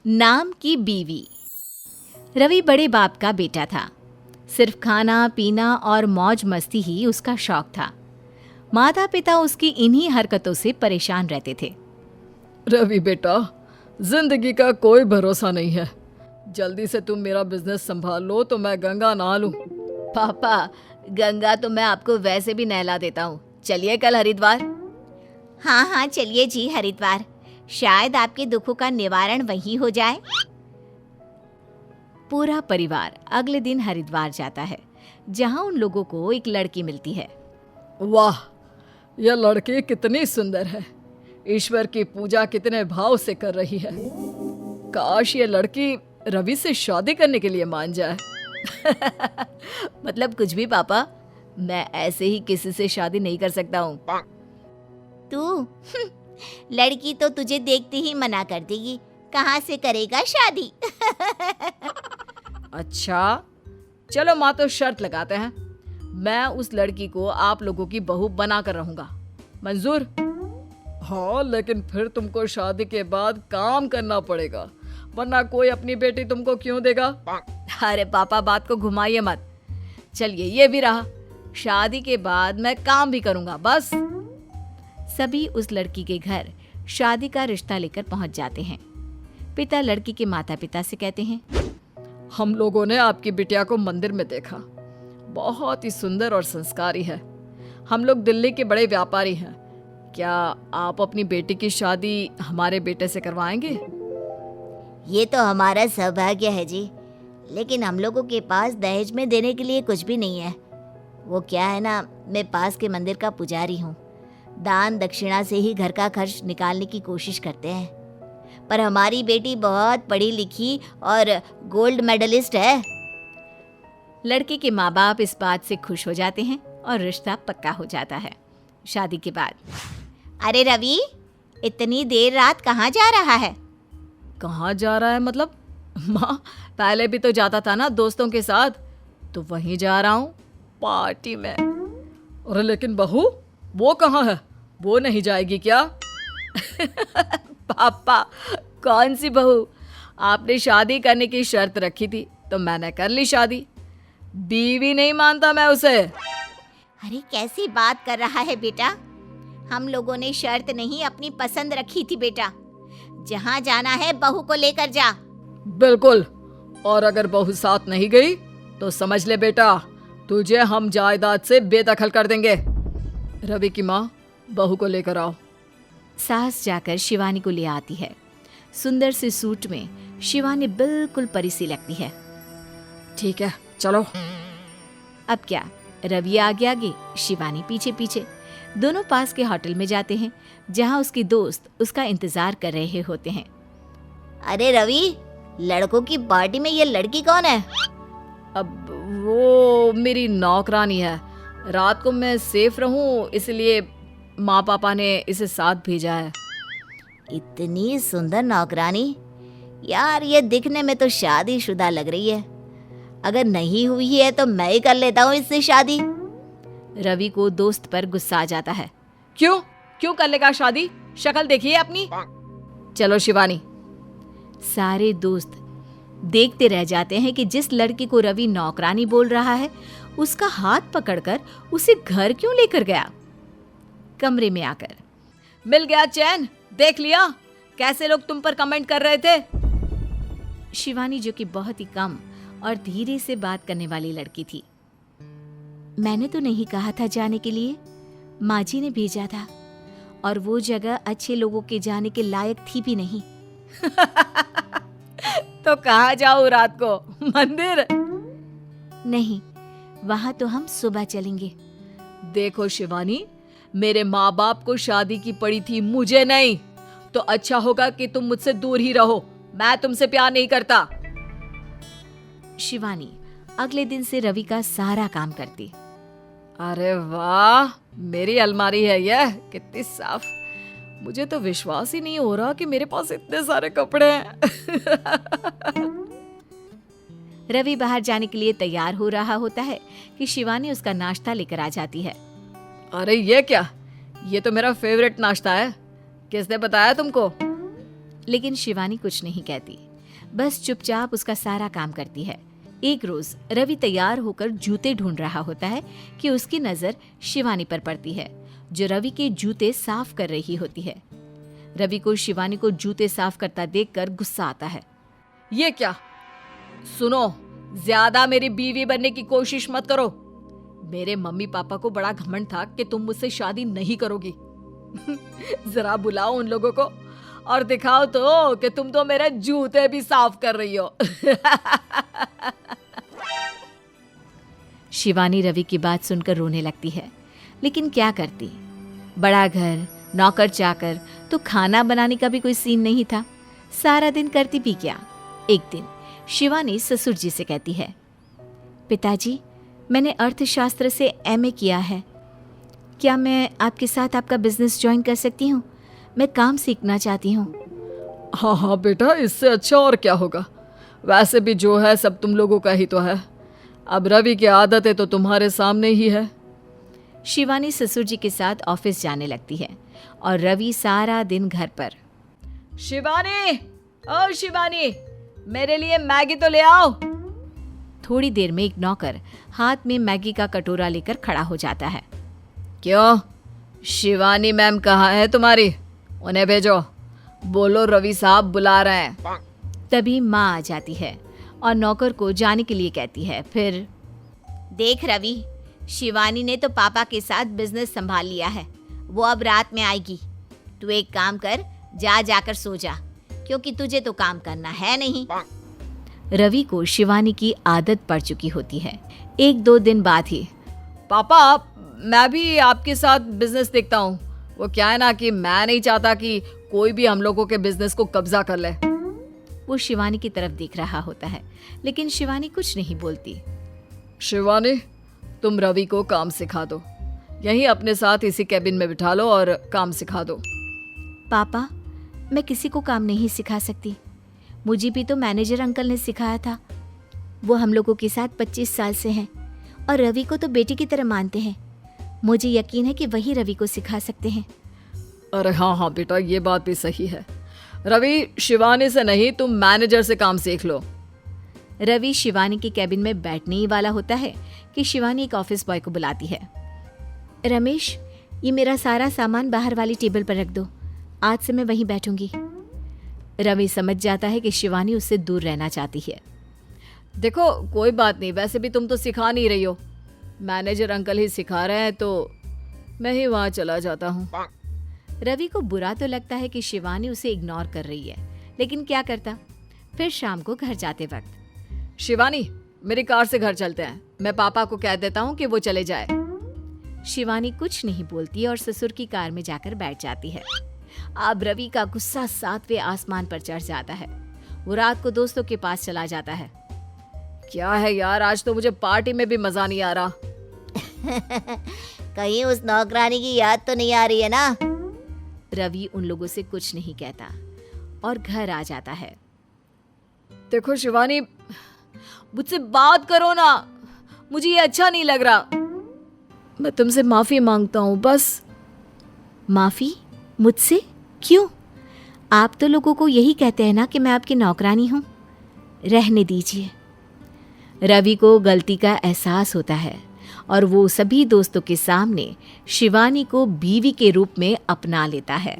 नाम की बीवी। रवि बड़े बाप का बेटा था। सिर्फ खाना पीना और मौज मस्ती ही उसका शौक था। माता पिता उसकी इन्हीं हरकतों से परेशान रहते थे। रवि बेटा, जिंदगी का कोई भरोसा नहीं है। जल्दी से तुम मेरा बिजनेस संभाल लो तो मैं गंगा नहा लूं। पापा, गंगा तो मैं आपको वैसे भी नहला देता हूँ। चलिए कल हरिद्वार। हाँ हाँ चलिए जी हरिद्वार, शायद आपके दुखों का निवारण वहीं हो जाए। पूरा परिवार अगले दिन हरिद्वार जाता है, जहाँ उन लोगों को एक लड़की मिलती है। वाह, यह लड़की कितनी सुंदर है। ईश्वर की पूजा कितने भाव से कर रही है। काश ये लड़की रवि से शादी करने के लिए मान जाए। मतलब कुछ भी पापा, मैं ऐसे ही किसी से शादी नहीं कर सकता हूँ। तू लड़की तो तुझे देखते ही मना कर देगी, कहाँ से करेगा शादी। अच्छा चलो माँ, तो शर्त लगाते हैं। मैं उस लड़की को आप लोगों की बहू बना कर रहूंगा। मंजूर? हाँ, लेकिन फिर तुमको शादी के बाद काम करना पड़ेगा, वरना कोई अपनी बेटी तुमको क्यों देगा? अरे पापा, बात को घुमाइए मत। चलिए ये भी रहा, शादी के बाद मैं काम भी करूंगा बस। सभी उस लड़की के घर शादी का रिश्ता लेकर पहुंच जाते हैं। पिता लड़की के माता पिता से कहते हैं, हम लोगों ने आपकी बिटिया को मंदिर में देखा, बहुत ही सुंदर और संस्कारी है। हम लोग दिल्ली के बड़े व्यापारी हैं, क्या आप अपनी बेटी की शादी हमारे बेटे से करवाएंगे? ये तो हमारा सौभाग्य है जी, लेकिन हम लोगों के पास दहेज में देने के लिए कुछ भी नहीं है। वो क्या है ना, मैं पास के मंदिर का पुजारी हूँ। दान दक्षिणा से ही घर का खर्च निकालने की कोशिश करते हैं, पर हमारी बेटी बहुत पढ़ी लिखी और गोल्ड मेडलिस्ट है। लड़के के माँ बाप इस बात से खुश हो जाते हैं और रिश्ता पक्का हो जाता है। शादी के बाद, अरे रवि, इतनी देर रात कहाँ जा रहा है? कहाँ जा रहा है मतलब? माँ, पहले भी तो जाता था ना दोस्तों के साथ, तो वहीं जा रहा हूँ, पार्टी में। अरे लेकिन बहू, वो कहाँ है? वो नहीं जाएगी क्या? पापा, कौन सी बहू? आपने शादी करने की शर्त रखी थी तो मैंने कर ली शादी। बीवी नहीं मानता मैं उसे। अरे कैसी बात कर रहा है बेटा? हम लोगों ने शर्त नहीं, अपनी पसंद रखी थी बेटा। जहाँ जाना है बहू को लेकर जा। बिल्कुल, और अगर बहू साथ नहीं गई तो समझ ले बेटा, तुझे हम जायदाद से बेदखल कर देंगे। रवि की माँ, बहू को लेकर आओ। सास जाकर शिवानी को ले आती है। सुंदर से सूट में शिवानी बिल्कुल परी सी लगती है। ठीक है, चलो। अब क्या, रवि आगे आगे, शिवानी पीछे पीछे। दोनों पास के होटल में जाते हैं, जहां उसकी दोस्त उसका इंतजार कर रहे होते हैं। अरे रवि, लड़कों की पार्टी में ये लड़की कौन है? अब वो मेरी नौकरानी है। रात को मैं सेफ रहूं इसलिए माँ पापा ने इसे साथ भेजा है। इतनी सुंदर नौकरानी? यार, ये दिखने में तो शादीशुदा लग रही है। अगर नहीं हुई है तो मैं ही कर लेता हूँ इससे शादी। रवि को दोस्त पर गुस्सा आ जाता है। क्यों कर लेगा शादी? शक्ल देखिए अपनी। चलो शिवानी। सारे दोस्त देखते रह जाते हैं कि जिस लड़की को रवि नौकरानी बोल रहा है, उसका हाथ पकड़कर उसे घर क्यों लेकर गया। कमरे में आकर, मिल गया चैन? देख लिया कैसे लोग तुम पर कमेंट कर रहे थे? शिवानी, जो कि बहुत ही कम और धीरे से बात करने वाली लड़की थी, मैंने तो नहीं कहा था जाने के लिए, माँ जी ने भेजा था, और वो जगह अच्छे लोगों के जाने के लायक थी भी नहीं। तो कहाँ जाऊँ रात को? मंदिर? नहीं, वहां तो हम सुबह चलेंगे। देखो शिवानी, मेरे माँ बाप को शादी की पड़ी थी, मुझे नहीं। तो अच्छा होगा कि तुम मुझसे दूर ही रहो, मैं तुमसे प्यार नहीं करता। शिवानी अगले दिन से रवि का सारा काम करती। अरे वाह, मेरी अलमारी है यह, कितनी साफ। मुझे तो विश्वास ही नहीं हो रहा कि मेरे पास इतने सारे कपड़े हैं। रवि बाहर जाने के लिए तैयार हो रहा होता है कि शिवानी उसका नाश्ता लेकर आ जाती है। अरे ये क्या? ये तो मेरा फेवरेट नाश्ता है, किसने बताया तुमको? लेकिन शिवानी कुछ नहीं कहती। बस चुपचाप उसका सारा काम करती है। एक रोज रवि तैयार होकर जूते ढूंढ रहा होता है कि उसकी नजर शिवानी पर पड़ती है, जो रवि के जूते साफ कर रही होती है। रवि को शिवानी को जूते साफ करता देखकर गुस्सा आता है। ये क्या? सुनो, ज्यादा मेरी बीवी बनने की कोशिश मत करो। मेरे मम्मी पापा को बड़ा घमंड था कि तुम मुझसे शादी नहीं करोगी। जरा बुलाओ उन लोगों को और दिखाओ तो कि तुम तो मेरे जूते भी साफ कर रही हो। शिवानी रवि की बात सुनकर रोने लगती है, लेकिन क्या करती। बड़ा घर, नौकर चाकर, तो खाना बनाने का भी कोई सीन नहीं था। सारा दिन करती भी क्या। एक दिन शिवानी ससुर जी से कहती है, पिताजी, मैंने अर्थशास्त्र से एमए किया है। क्या मैं आपके साथ आपका बिजनेस ज्वाइन कर सकती हूँ? मैं काम सीखना चाहती हूँ। हाँ हाँ बेटा, इससे अच्छा और क्या होगा। वैसे भी जो है सब तुम लोगों का ही तो है। अब रवि की आदतें तो तुम्हारे सामने ही है। शिवानी ससुर जी के साथ ऑफिस जाने लगती है और रवि सारा दिन घर पर। शिवानी, ओ शिवानी, मेरे लिए मैगी तो ले आओ। थोड़ी देर में एक नौकर हाथ में मैगी का कटोरा लेकर खड़ा हो जाता है। क्यों? शिवानी मैम कहाँ है तुम्हारी? उन्हें भेजो। बोलो रवि साहब बुला रहे हैं। तभी माँ आ जाती है और नौकर को जाने के लिए कहती है। फिर, देख रवि, शिवानी ने तो पापा के साथ बिजनेस संभाल लिया है। वो अब रात में आएगी। तू एक काम कर, जाकर सो जा, क्योंकि तुझे तो काम करना है नहीं। रवि को शिवानी की आदत पड़ चुकी होती है। 1-2 दिन बाद ही, पापा, मैं भी आपके साथ बिजनेस देखता हूँ। वो क्या है ना कि मैं नहीं चाहता कि कोई भी हम लोगों के बिजनेस को कब्जा कर ले। वो शिवानी की तरफ देख रहा होता है, लेकिन शिवानी कुछ नहीं बोलती। शिवानी, तुम रवि को काम सिखा दो। यहीं अपने साथ इसी कैबिन में बिठा लो और काम सिखा दो। पापा, मैं किसी को काम नहीं सिखा सकती। मुझे भी तो मैनेजर अंकल ने सिखाया था। वो हम लोगों के साथ 25 साल से हैं और रवि को तो बेटी की तरह मानते हैं। मुझे यकीन है कि वही रवि को सिखा सकते हैं। अरे हाँ हाँ बेटा, ये बात भी सही है। रवि, शिवानी से नहीं, तुम मैनेजर से काम सीख लो। रवि शिवानी के कैबिन में बैठने ही वाला होता है कि शिवानी एक ऑफिस बॉय को बुलाती है। रमेश, ये मेरा सारा सामान बाहर वाली टेबल पर रख दो। आज से मैं वहीं बैठूंगी। रवि समझ जाता है कि शिवानी उससे दूर रहना चाहती है। देखो, कोई बात नहीं, वैसे भी तुम तो सिखा नहीं रही हो। मैनेजर अंकल ही सिखा रहे हैं तो मैं ही वहां चला जाता हूँ। रवि को बुरा तो लगता है कि शिवानी उसे इग्नोर कर रही है, लेकिन क्या करता। फिर शाम को घर जाते वक्त, शिवानी, मेरी कार से घर चलते हैं। मैं पापा को कह देता हूँ कि वो चले जाए। शिवानी कुछ नहीं बोलती और ससुर की कार में जाकर बैठ जाती है। अब रवि का गुस्सा 7वें आसमान पर चढ़ जाता है। वो रात को दोस्तों के पास चला जाता है। क्या है यार, आज तो मुझे पार्टी में भी मजा नहीं आ रहा। कहीं उस नौकरानी की याद तो नहीं आ रही है ना? रवि उन लोगों से कुछ नहीं कहता और घर आ जाता है। देखो शिवानी, मुझसे बात करो ना, मुझे ये अच्छा नहीं लग रहा। मैं तुमसे माफी मांगता हूँ बस। माफी? मुझसे? क्यों? आप तो लोगों को यही कहते हैं ना कि मैं आपकी नौकरानी हूँ। रहने दीजिए। रवि को गलती का एहसास होता है और वो सभी दोस्तों के सामने शिवानी को बीवी के रूप में अपना लेता है।